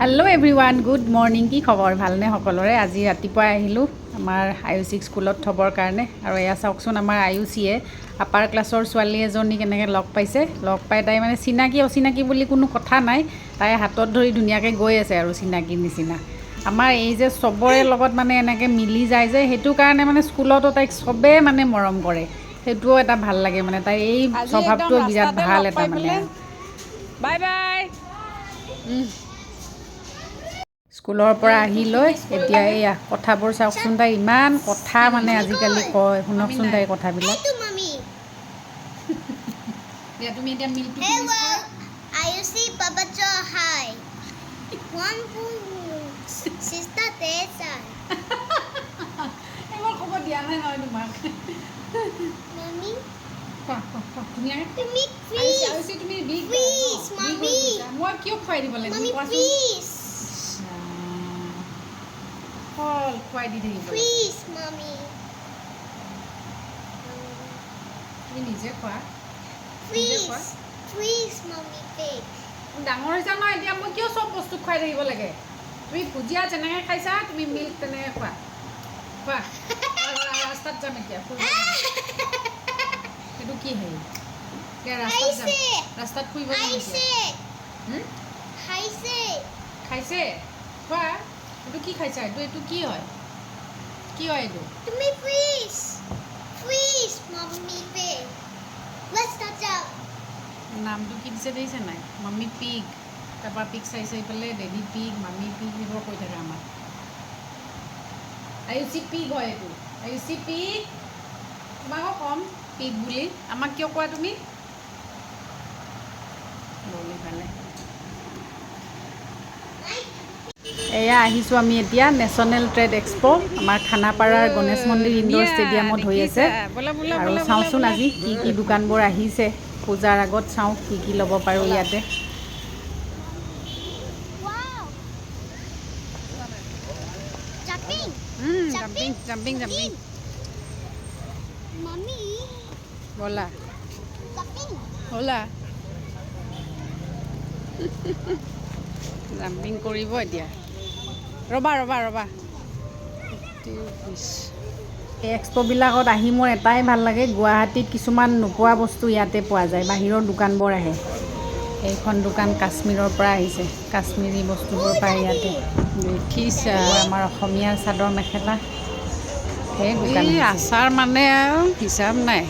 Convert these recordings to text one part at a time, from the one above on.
Hello everyone good morning की खबर भालने सकलोरे आज रातिपुৱা আহিলো আমাৰ আয়ুষিক স্কুলত থবৰ কাৰণে আৰু এয়া চাওকচোন আমাৰ আয়ুষিয়ে আপাৰ ক্লাছৰ ছোৱালী এজনী কেনেকৈ লগ পাইছে লগ পাই তাই মানে চিনাকি অচিনাকি বুলি কোনো কথা নাই তাই হাতত ধৰি ধুনীয়াকৈ গৈ আছে আৰু চিনাকি নিচিনা আমাৰ এই যে সবৰে লগত মানে এনেকৈ মিলি যায় যে হেতু কাৰণে মানে স্কুলতো তাইক সবে মানে মৰম কৰে হেতুও এটা ভাল লাগে মানে তাই এই স্বভাৱটো বিৰাট ভাল এটা মানে বাই বাই স্কুলৰ পৰা আহি লৈ এতিয়া এয়া কথাবোৰ চাওকচোন তাই ইমান কথা মানে আজিকালি কয় শুনকচোন তাইৰ কথাবিলাক তুমি এতিয়া মিল্কটো Ayushi Papacho hi. One sister Teresa. এবাৰ ক'ব দিয়া নাই নহয় তোমাক Mommy, ধুনীয়াকৈ তুমি please. আয়ুষি তুমি বিগ Please, mommy. মই কিয় খুৱাই দিব লাগে Mommy, please. ফল খুৱাই দি থাকিব Please, mommy. তুমি নিজে খোৱা Please. Please, mommy, please. ডাঙৰ হৈছা নহয় এতিয়া মই কিয় চব বস্তু খুৱাই থাকিব লাগে তুমি ভুজিয়া যেনেকৈ খাইছা তুমি মিল্ক তেনেকৈ খোৱা খোৱা ৰাস্তাত যাম এতিয়া সেইটো কি হেৰি এতিয়া ৰাস্তাত যাম ৰাস্তাত ফুৰিব যাম এতিয়া খাইছে খোৱা এইটো কি খাইছা এইটো কি হয় এইটো তুমি please. Please, mommy, please. Let's touch up. নামটো কি দিছে দেখিছে নাই মাম্মি পিগ তাৰপৰা পিগ চাইছে এইফালে ডেডি পিগ মাম্মি পিগ এইবোৰ কৈ থাকে আমাক আয়ুষি পিগ হয় এইটো আয়ুষি পিগ তোমাকো ক'ম পিগ বুলি আমাক কিয় কোৱা তুমি বলি পালে এয়া আহিছোঁ আমি এতিয়া নেশ্যনেল ট্ৰেড এক্সপো আমাৰ খানাপাৰাৰ গণেশ মন্দিৰ ইনডোৰ ষ্টেডিয়ামত হৈ আছে আৰু চাওঁচোন আজি কি কি দোকানবোৰ আহিছে পূজাৰ আগত চাওঁ কি কি ল'ব পাৰোঁ ইয়াতে Wow. Jumping. জাম্পিং Mommy, ব'লা jumping. ব'লা জাম্পিং কৰিব এতিয়া ৰ'বা এই এক্সপ'বিলাকত আহি মোৰ এটাই ভাল লাগে গুৱাহাটীত কিছুমান নোপোৱা বস্তু ইয়াতে পোৱা যায় বাহিৰৰ দোকানবোৰ আহে এইখন দোকান কাশ্মীৰৰ পৰা আহিছে কাশ্মীৰী বস্তুবোৰ পায় ইয়াতে দেখিছা আমাৰ অসমীয়াৰ চাদৰ মেখেলা সেই দোকান আচাৰ মানে আৰু হিচাপ নাই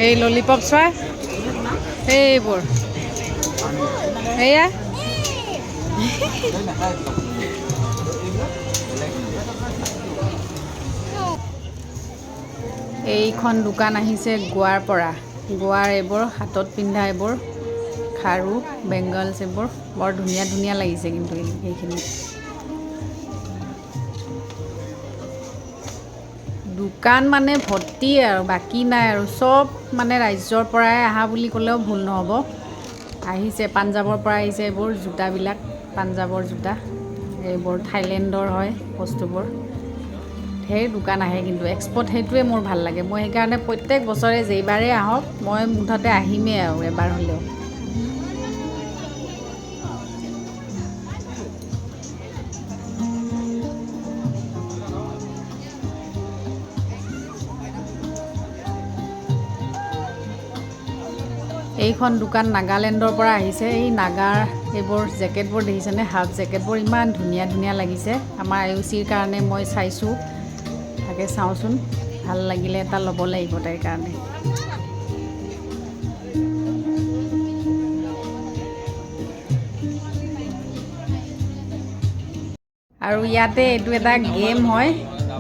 এই ললিপপ চোৱা এইবোৰ এয়া এইখন দোকান আহিছে গোৱাৰ পৰা গোৱাৰ এইবোৰ হাতত পিন্ধা এইবোৰ খাৰু বেংগলছ এইবোৰ বৰ ধুনীয়া ধুনীয়া লাগিছে কিন্তু এইখিনি দোকান মানে ভৰ্তি আৰু বাকী নাই আৰু চব মানে ৰাজ্যৰ পৰাই অহা বুলি ক'লেও ভুল নহ'ব আহিছে পাঞ্জাৱৰ পৰা আহিছে এইবোৰ জোতাবিলাক পাঞ্জাৱৰ জোতা এইবোৰ থাইলেণ্ডৰ হয় বস্তুবোৰ ঢেৰ দোকান আহে কিন্তু এক্সপ'ত সেইটোৱে মোৰ ভাল লাগে মই সেইকাৰণে প্ৰত্যেক বছৰে যেইবাৰেই আহক মই মুঠতে আহিমেই আৰু এবাৰ হ'লেও এইখন দোকান নাগালেণ্ডৰ পৰা আহিছে এই নাগাৰ এইবোৰ জেকেটবোৰ দেখিছেনে হাফ জেকেটবোৰ ইমান ধুনীয়া ধুনীয়া লাগিছে আমাৰ আয়ুষিৰ কাৰণে মই চাইছোঁ তাকে চাওঁচোন ভাল লাগিলে এটা ল'ব লাগিব তাইৰ কাৰণে আৰু ইয়াতে এইটো এটা গেম হয়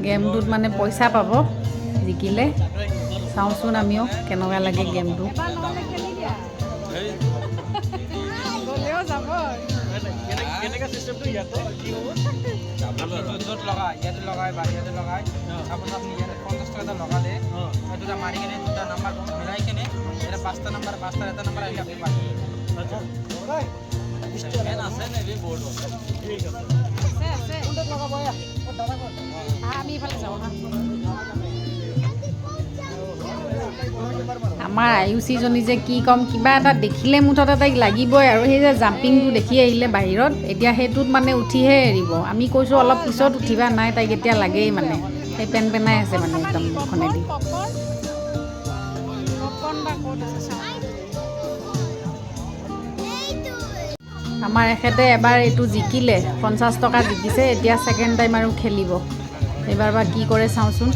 গেমটোত মানে পইচা পাব জিকিলে চাওঁচোন আমিও কেনেকুৱা লাগে গেমটো কেনেকা সিস্টেমটো ইয়াতে কি হ'ব য'ত লগাই ইয়াতে লগাই বা ইয়াতে লগাই তাৰপাছত আপুনি ইয়াতে 50 টকা লগালে দুটা মাৰি কিনে দুটা নাম্বাৰ মিলাই কিনে এটা 5টা নাম্বাৰ 5টাৰ এটা নাম্বাৰ আহিলে আপুনি পাই আচ্ছা আছে নে বৰ্ড ঠিক আছে আমি এইফালে যাওঁ হা আমাৰ আয়ুষীজনী যে কি ক'ম কিবা এটা দেখিলে মুঠতে তাইক লাগিবই আৰু সেই যে জাম্পিংটো দেখি আহিলে বাহিৰত এতিয়া সেইটোত মানে উঠিহে এৰিব আমি কৈছোঁ অলপ পিছত উঠিবা নাই তাইক এতিয়া লাগেই মানে সেই পেনাই আছে মানে একদম মুখনেদি আমাৰ এখেতে এবাৰ এইটো জিকিলে 50 টকা জিকিছে এতিয়া ছেকেণ্ড টাইম আৰু খেলিব এইবাৰ বা কি কৰে চাওঁচোন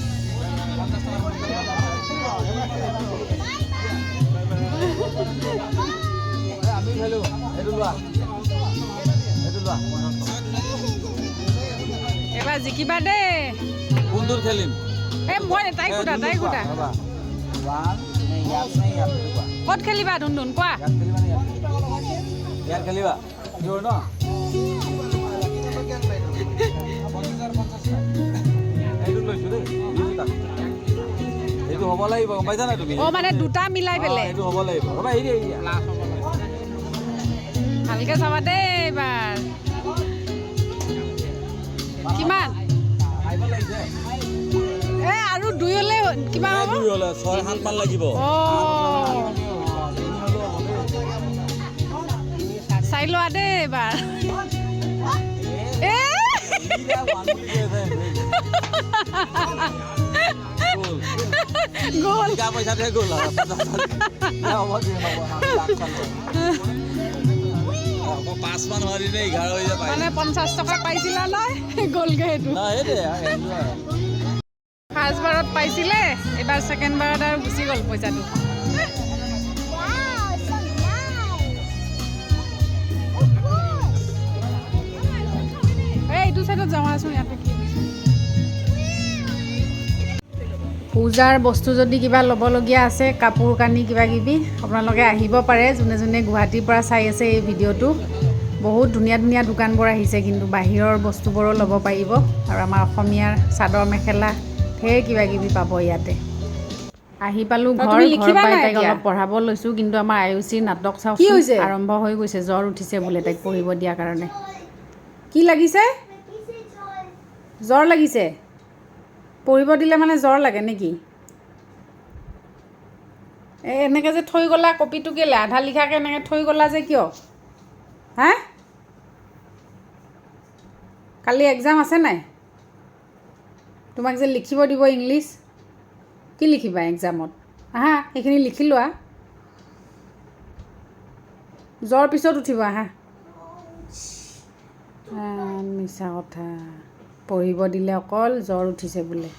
এবাৰ জিকিবা দেই কোনটোত খেলিম এই মই তাই কোটা ক'ত খেলিবা ধুন কোৱা ইয়াত খেলিবা কিহৰ ন এইটো লৈছো দেই এইটো হ'ব লাগিব গম পাইছা নাই তুমি অ মানে দুটা মিলাই পেলাই এইটো হ'ব লাগিব ৰ'বা এই ভালকে চাবা দেই এইবাৰ কিমান এ আৰু দুই হ'লে কিবা হ'ব 6-7 মান লাগিব চাই লোৱা দেই এইবাৰ গ'ল পইচাটোহে গ'ল আৰু 5 মান হোৱা দিনে 11 হৈ যায় মানে 50 টকা পাইছিলা নাই গ'লগৈ সেইটো ফাৰ্ষ্ট বাৰত পাইছিলে এইবাৰ ছেকেণ্ড বাৰত আৰু গুচি গ'ল পইচাটো Wow, so nice. Of course. এই এইটো চাইডত যাওঁ আছোন ইয়াতে কি পূজাৰ বস্তু যদি কিবা ল'বলগীয়া আছে কাপোৰ কানি কিবা কিবি আপোনালোকে আহিব পাৰে যোনে যোনে গুৱাহাটীৰ পৰা চাই আছে এই ভিডিঅ'টো বহুত ধুনীয়া ধুনীয়া দোকানবোৰ আহিছে কিন্তু বাহিৰৰ বস্তুবোৰো ল'ব পাৰিব আৰু আমাৰ অসমীয়াৰ চাদৰ মেখেলা ঢেৰ কিবা কিবি পাব ইয়াতে আহি পালোঁ ঘৰ পাই তাইক অলপ পঢ়াব লৈছোঁ কিন্তু আমাৰ আয়ুষীৰ নাটক চাওকচোন আৰম্ভ হৈ গৈছে জ্বৰ উঠিছে বোলে তাইক পঢ়িব দিয়াৰ কাৰণে কি লাগিছে জ্বৰ লাগিছে পঢ়িব দিলে মানে জ্বৰ লাগে নেকি এনেকৈ যে থৈ গ'লা কপিটো কেলে আধা লিখাকৈ এনেকৈ থৈ গ'লা যে কিয় হা কালি এক্সাম আছে নাই তোমাক যে লিখিব দিব ইংলিছ কি লিখিবা এক্সামত আহা সেইখিনি লিখি লোৱা জ্বৰ পিছত উঠিব আহা মিছা কথা পঢ়িব দিলে অকল জ্বৰ উঠিছে বোলে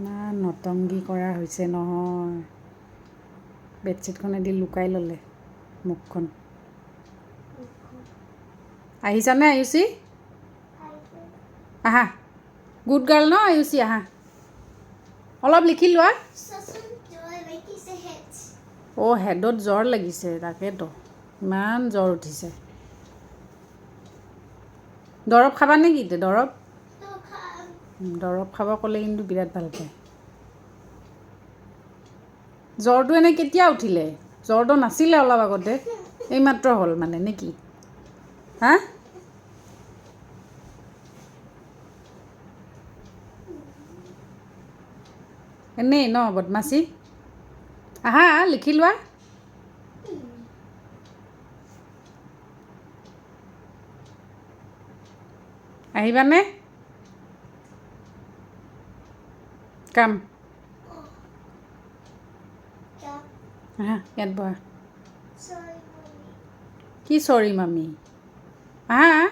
না নতংগী কৰা হৈছে নহয় বেডশ্বীটখনেদি লুকাই ল'লে মুখখন আহিছানে আয়ুষী আহা গুড গাৰ্ল ন আয়ুষী আহা অলপ লিখি লোৱা অ' হেডত জ্বৰ লাগিছে তাকেতো ইমান জ্বৰ উঠিছে দৰৱ খাবা নেকি দৰৱ খাব ক'লে কিন্তু বিৰাট ভাল পায় জ্বৰটো এনে কেতিয়া উঠিলে জ্বৰটো নাছিলে অলপ আগতে এইমাত্ৰ হ'ল মানে নেকি হা এনেই ন বদমাচি আহা লিখি লোৱা আহিবানে কাম আহা ইয়াত বহা কি চৰি মামি আহা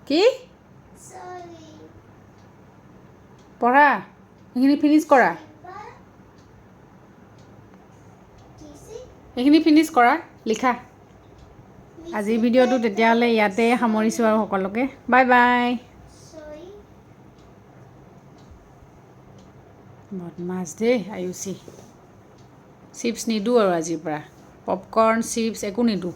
কি পঢ়া সেইখিনি ফিনিছ কৰা সেইখিনি ফিনিছ কৰা লিখা আজিৰ ভিডিঅ'টো তেতিয়াহ'লে ইয়াতে সামৰিছোঁ আৰু সকলোকে বাই বাই বদমাছ দেই আয়ুষী চিপছ নিদিওঁ আৰু আজিৰ পৰা পপকৰ্ণ চিপছ একো নিদিওঁ